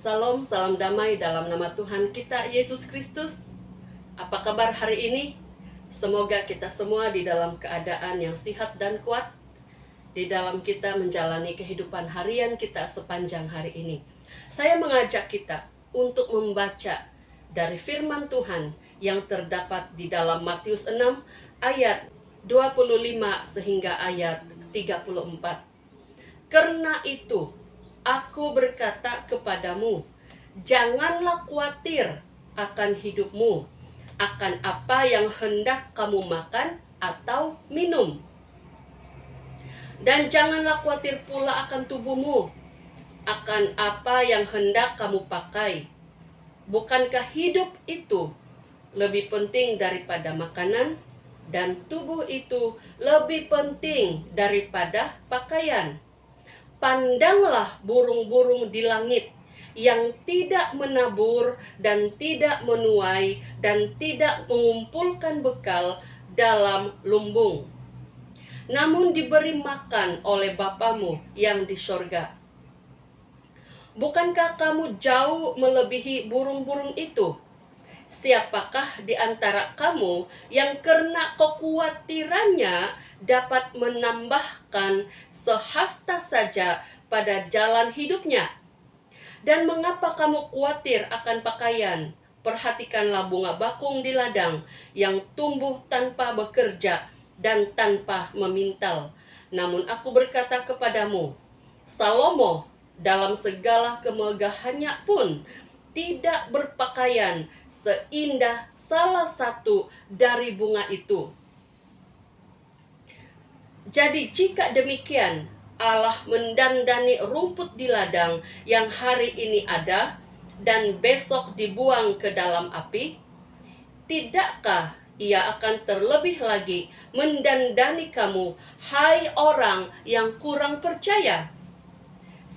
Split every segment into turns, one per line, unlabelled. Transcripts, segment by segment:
Salam, salam damai dalam nama Tuhan kita Yesus Kristus. Apa kabar hari ini? Semoga kita semua di dalam keadaan yang sehat dan kuat, di dalam kita menjalani kehidupan harian kita sepanjang hari ini. Saya mengajak kita untuk membaca dari firman Tuhan yang terdapat di dalam Matius 6 ayat 25 sehingga ayat 34. Karena itu, aku berkata kepadamu, janganlah khawatir akan hidupmu, akan apa yang hendak kamu makan atau minum. Dan janganlah khawatir pula akan tubuhmu, akan apa yang hendak kamu pakai. Bukankah hidup itu lebih penting daripada makanan, dan tubuh itu lebih penting daripada pakaian? Pandanglah burung-burung di langit yang tidak menabur dan tidak menuai dan tidak mengumpulkan bekal dalam lumbung, namun diberi makan oleh Bapamu yang di sorga. Bukankah kamu jauh melebihi burung-burung itu? Siapakah di antara kamu yang karena kekhawatirannya dapat menambahkan sehasta saja pada jalan hidupnya? Dan mengapa kamu khawatir akan pakaian? Perhatikanlah bunga bakung di ladang yang tumbuh tanpa bekerja dan tanpa memintal. Namun aku berkata kepadamu, Salomo dalam segala kemegahannya pun tidak berpakaian seindah salah satu dari bunga itu. Jadi jika demikian, Allah mendandani rumput di ladang yang hari ini ada dan besok dibuang ke dalam api, tidakkah Ia akan terlebih lagi mendandani kamu, hai orang yang kurang percaya?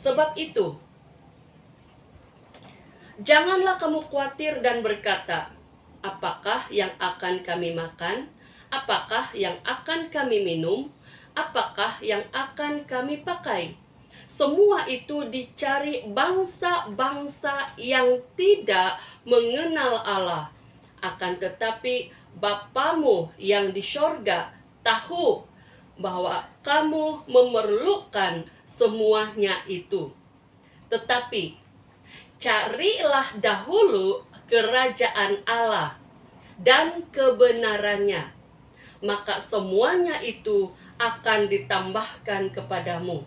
Sebab itu, janganlah kamu khawatir dan berkata, apakah yang akan kami makan? Apakah yang akan kami minum? Apakah yang akan kami pakai? Semua itu dicari bangsa-bangsa yang tidak mengenal Allah. Akan tetapi Bapamu yang di sorga tahu bahwa kamu memerlukan semuanya itu. Tetapi carilah dahulu kerajaan Allah dan kebenarannya, maka semuanya itu akan ditambahkan kepadamu.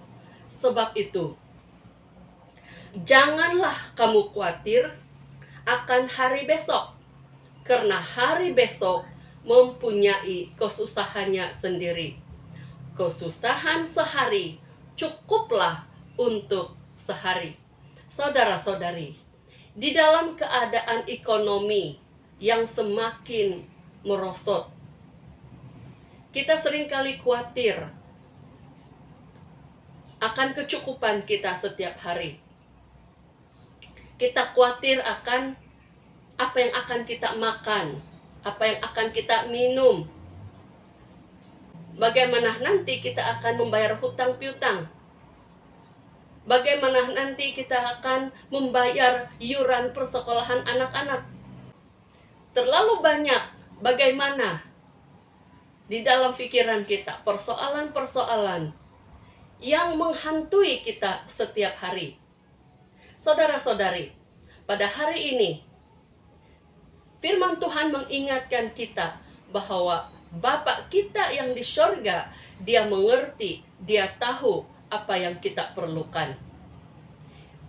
Sebab itu, janganlah kamu khawatir akan hari besok, karena hari besok mempunyai kesusahannya sendiri. Kesusahan sehari cukuplah untuk sehari. Saudara-saudari, di dalam keadaan ekonomi yang semakin merosot, kita seringkali khawatir akan kecukupan kita setiap hari. Kita khawatir akan apa yang akan kita makan, apa yang akan kita minum. Bagaimana nanti kita akan membayar hutang piutang? Bagaimana nanti kita akan membayar iuran persekolahan anak-anak? Terlalu banyak bagaimana di dalam pikiran kita persoalan-persoalan yang menghantui kita setiap hari. Saudara-saudari, pada hari ini firman Tuhan mengingatkan kita bahwa Bapa kita yang di sorga, Dia mengerti, Dia tahu apa yang kita perlukan.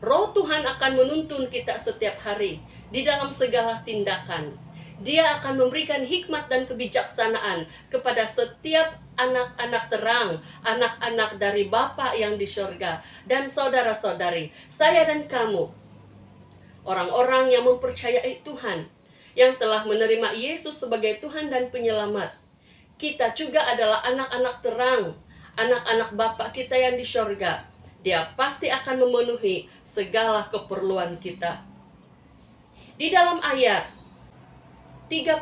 Roh Tuhan akan menuntun kita setiap hari di dalam segala tindakan. Dia akan memberikan hikmat dan kebijaksanaan kepada setiap anak-anak terang, anak-anak dari Bapa yang di sorga. Dan saudara-saudari, saya dan kamu, orang-orang yang mempercayai Tuhan, yang telah menerima Yesus sebagai Tuhan dan Penyelamat, kita juga adalah anak-anak terang, anak-anak Bapa kita yang di sorga. Dia pasti akan memenuhi segala keperluan kita. Di dalam ayat 33,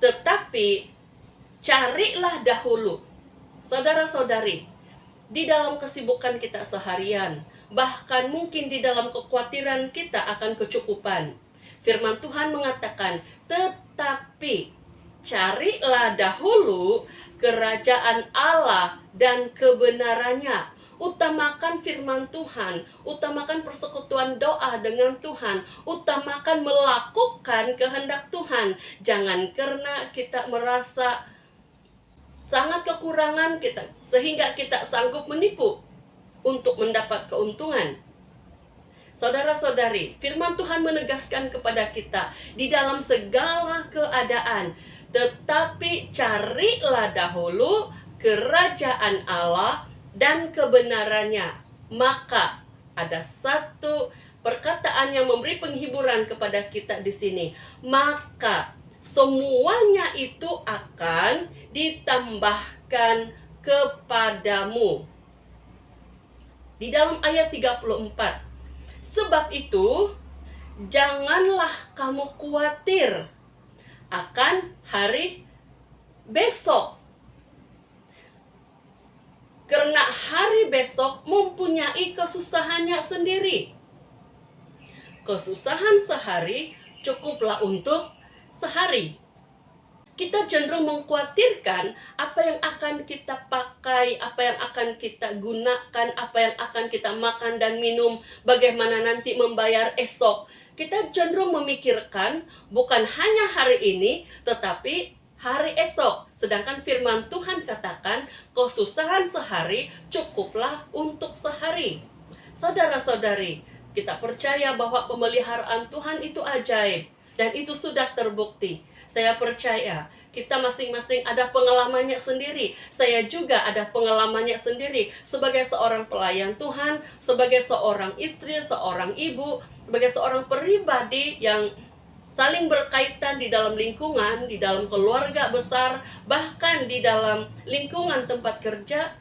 tetapi carilah dahulu, saudara-saudari, di dalam kesibukan kita seharian, bahkan mungkin di dalam kekhawatiran kita akan kecukupan. Firman Tuhan mengatakan, tetapi carilah dahulu kerajaan Allah dan kebenarannya. Utamakan firman Tuhan, utamakan persekutuan doa dengan Tuhan, utamakan melakukan kehendak Tuhan. Jangan karena kita merasa sangat kekurangan kita sehingga kita sanggup menipu untuk mendapat keuntungan. Saudara-saudari, firman Tuhan menegaskan kepada kita di dalam segala keadaan, tetapi carilah dahulu kerajaan Allah dan kebenarannya. Maka ada satu perkataan yang memberi penghiburan kepada kita di sini. Maka semuanya itu akan ditambahkan kepadamu. Di dalam ayat 34. Sebab itu, janganlah kamu khawatir akan hari besok. Karena hari besok mempunyai kesusahannya sendiri. Kesusahan sehari cukuplah untuk sehari. Kita cenderung mengkhawatirkan apa yang akan kita pakai, apa yang akan kita gunakan, apa yang akan kita makan dan minum, bagaimana nanti membayar esok. Kita cenderung memikirkan bukan hanya hari ini, tetapi hari esok. Sedangkan firman Tuhan katakan, kesusahan sehari cukuplah untuk sehari. Saudara-saudari, kita percaya bahwa pemeliharaan Tuhan itu ajaib, dan itu sudah terbukti. Saya percaya kita masing-masing ada pengalamannya sendiri. Saya juga ada pengalamannya sendiri sebagai seorang pelayan Tuhan, sebagai seorang istri, seorang ibu, sebagai seorang pribadi yang saling berkaitan di dalam lingkungan, di dalam keluarga besar, bahkan di dalam lingkungan tempat kerja.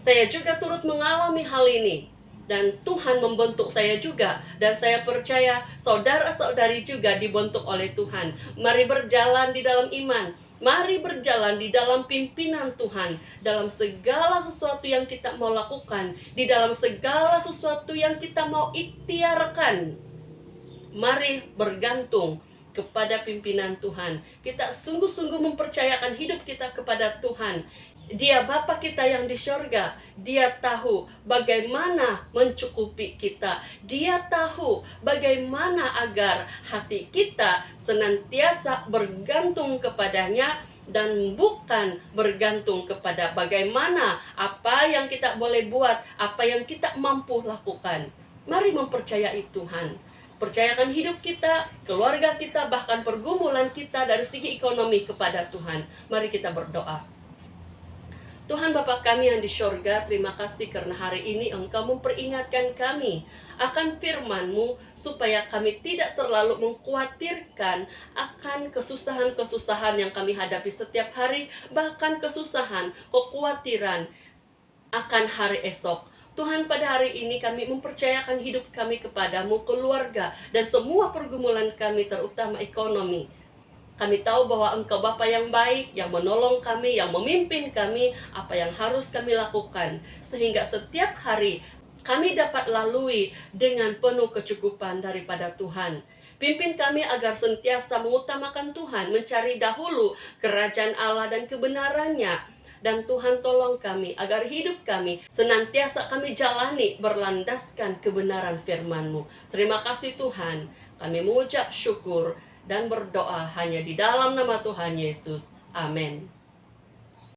Saya juga turut mengalami hal ini. Dan Tuhan membentuk saya juga. Dan saya percaya saudara-saudari juga dibentuk oleh Tuhan. Mari berjalan di dalam iman. Mari berjalan di dalam pimpinan Tuhan. Dalam segala sesuatu yang kita mau lakukan. Di dalam segala sesuatu yang kita mau ikhtiarkan. Mari bergantung kepada pimpinan Tuhan. Kita sungguh-sungguh mempercayakan hidup kita kepada Tuhan. Dia Bapa kita yang di sorga. Dia tahu bagaimana mencukupi kita. Dia tahu bagaimana agar hati kita senantiasa bergantung kepadanya, dan bukan bergantung kepada bagaimana apa yang kita boleh buat, apa yang kita mampu lakukan. Mari mempercayai Tuhan. Percayakan hidup kita, keluarga kita, bahkan pergumulan kita dari segi ekonomi kepada Tuhan. Mari kita berdoa. Tuhan Bapa kami yang di sorga, terima kasih karena hari ini Engkau memperingatkan kami akan firman-Mu, supaya kami tidak terlalu mengkhawatirkan akan kesusahan-kesusahan yang kami hadapi setiap hari, bahkan kesusahan, kekhawatiran akan hari esok. Tuhan, pada hari ini kami mempercayakan hidup kami kepadamu, keluarga, dan semua pergumulan kami, terutama ekonomi. Kami tahu bahwa Engkau Bapa yang baik, yang menolong kami, yang memimpin kami, apa yang harus kami lakukan. Sehingga setiap hari kami dapat lalui dengan penuh kecukupan daripada Tuhan. Pimpin kami agar sentiasa mengutamakan Tuhan, mencari dahulu kerajaan Allah dan kebenarannya. Dan Tuhan tolong kami agar hidup kami senantiasa kami jalani berlandaskan kebenaran firman-Mu. Terima kasih Tuhan. Kami mengucap syukur dan berdoa hanya di dalam nama Tuhan Yesus. Amin.